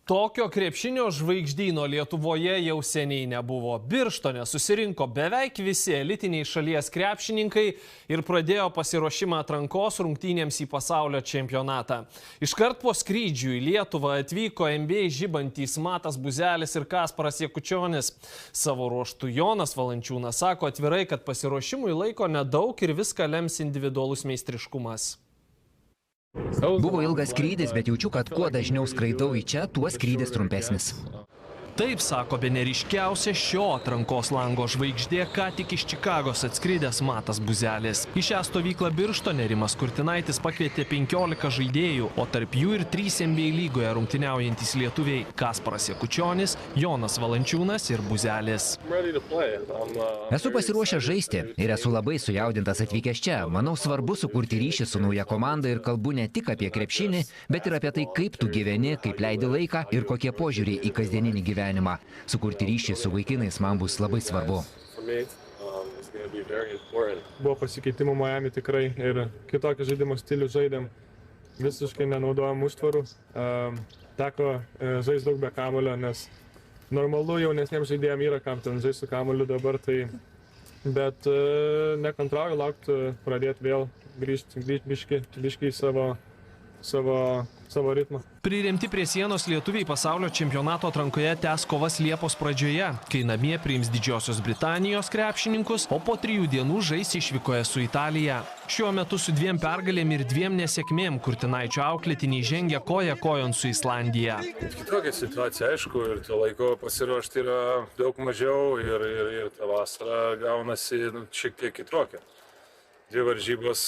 Tokio krepšinio žvaigždyno Lietuvoje jau seniai nebuvo. Birštone susirinko beveik visi elitiniai šalies krepšininkai ir pradėjo pasiruošimą atrankos rungtynėms į pasaulio čempionatą. Iškart po skrydžių į Lietuvą atvyko NBA žibantys Matas Buzelis ir Kasparas Jakučionis. Savo ruožtu Jonas Valančiūnas sako atvirai, kad pasiruošimui laiko nedaug ir viską lems individualus meistriškumas. Buvo ilgas skrydis, bet jaučiu, kad kuo dažniau skraidau į čia, tuo skrydis trumpesnis. Taip sako bene ryškiausia šio atrankos lango žvaigždė, ką tik iš Čikagos atskridęs Matas Buzelis. Į šią stovyklą Birštone Rimas Kurtinaitis pakvietė 15 žaidėjų, o tarp jų ir 3 NBA lygoje rungtyniaujantys lietuviai Kasparas Jakučionis, Jonas Valančiūnas ir Buzelis. Esu pasiruošęs žaisti ir esu labai sujaudintas atvykęs čia. Manau, svarbu sukurti ryšį su nauja komanda ir kalbu ne tik apie krepšinį, bet ir apie tai, kaip tu gyveni, kaip leidi laiką ir kokie požiūriai į kasdieninį gyvenimą. Sukurti ryšį su vaikinais man bus labai svarbu. Buvo pasikeitimų Miami tikrai ir kitokį žaidimo stilių žaidėm. Visiškai nenaudojam užtvarų. Teko žaisti daug be kamulio, nes normalu jaunesniems žaidėjams yra kam ten žaisti su kamuliu dabar. Bet nekantrauju laukti pradėti vėl grįžti biškį į savo ritmą. Priremti prie sienos lietuviai pasaulio čempionato atrankoje tęs kovas Liepos pradžioje, kai namie priims Didžiosios Britanijos krepšininkus, o po 3 dienų žais išvykoje su Italija. Šiuo metu su 2 pergalėm ir 2 nesėkmėm Kurtinaičio auklėtiniai žengia koja kojon su Islandija. Kitokia situacija, aišku, ir to laiko pasiruošti yra daug mažiau ir ta vasara gaunasi šiek tiek kitokia. 2 varžybos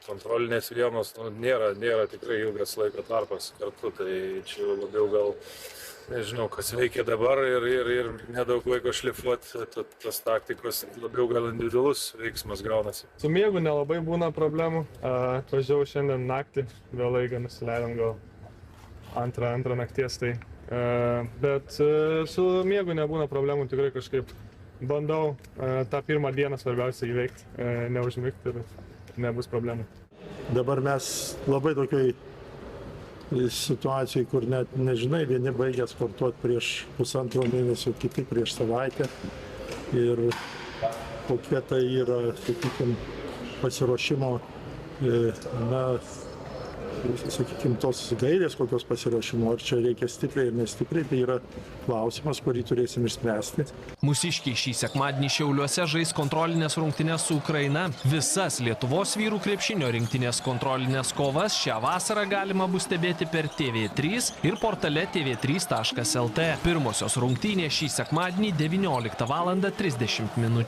kontrolinės vienos nėra tikrai ilgas laiko tarpas kartu, tai čia labiau gal, nežinau, kas veikia dabar ir nedaug laiko šlifuoti tas taktikos, labiau gal individualus veiksmas gaunasi. Su miegu nelabai būna problemų, atvažiavau šiandien naktį, vėlai nusileidom gal antrą nakties, bet su miegu nebūna problemų, tikrai kažkaip bandau tą pirmą dieną svarbiausia įveikti, neužmigti ir nebus problemų. Dabar mes labai tokioj situacijoj, kur net nežinai, vieni baigia sportuoti prieš pusantro mėnesio, kiti prieš savaitę. Ir kokie tai yra, sakykime, pasiruošimo, sakykime, tos gairės, kokios pasiruošimo, ar čia reikia stipriai ir nestipriai, tai yra klausimas, kurį turėsim išspręsti. Mūsiškiai šį sekmadienį Šiauliuose žais kontrolinės rungtynes su Ukraina. Visas Lietuvos vyrų krepšinio rinktinės kontrolinės kovas šią vasarą galima bus stebėti per TV3 ir portale tv3.lt. Pirmosios rungtynės šį sekmadienį 19:30 min.